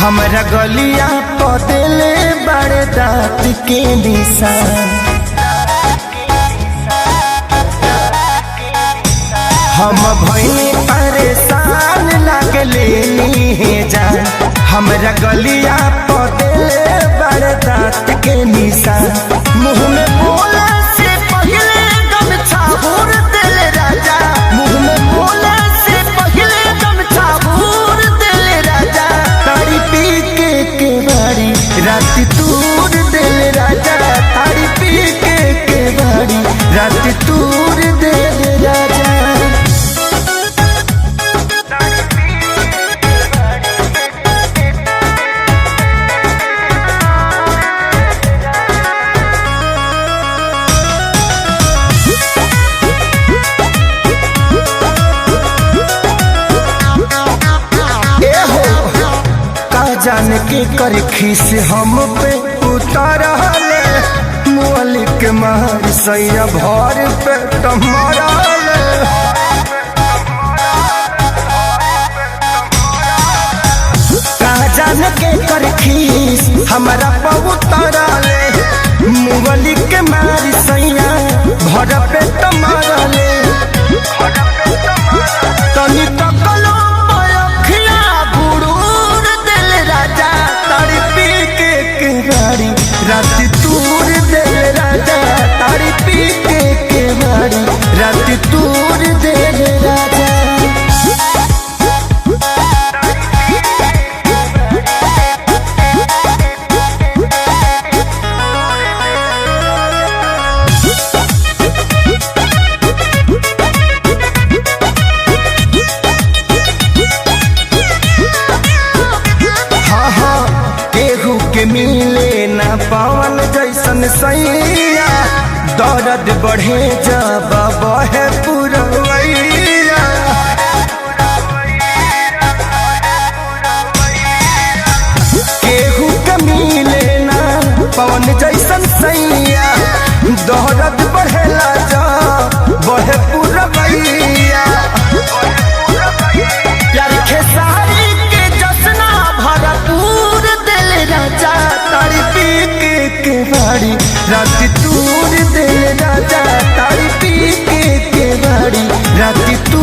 हमरा गलिया पदेले बड़े दांत के निशान। हम भइनी परेशान लागले है जान। हमरा गलिया पदेले बड़े दांत के निशान। मुँह में बोले से पहले गमछा भूर दिल राजा। मुँह में बोले से पहले गमछा भूर दिल राजा। तारी पी के बारी रात तूर दिल राजा। तारी पी के बारी रात तूर दिल राजा। जान के कर खीस हम पे उतारले। मुअलिक मार सैया भर पे टमराले। का जान के कर खीस हमारा पे उतारले। मुअलिक मार सैया भर पे टमराले। तनी तकलो पयखिया बुड़ूर दिल राजा। तारी पी के बारी रात तूर दिल राजा। तारी पी के बारी रात तूर दिल राजा। के मिले ना पावन जैसन सैया। दर्द बढ़े जब बहे पुरवैया। केहू के मिले ना पावन जैसन सैया। दर्द बढ़ेला जब बहे पुरवैया। प्यार खेसारी के जसना भरपूर दिल राजा। तारी पी के बारी रात तूर दिल राजा। तारी पी के बारी रात तूर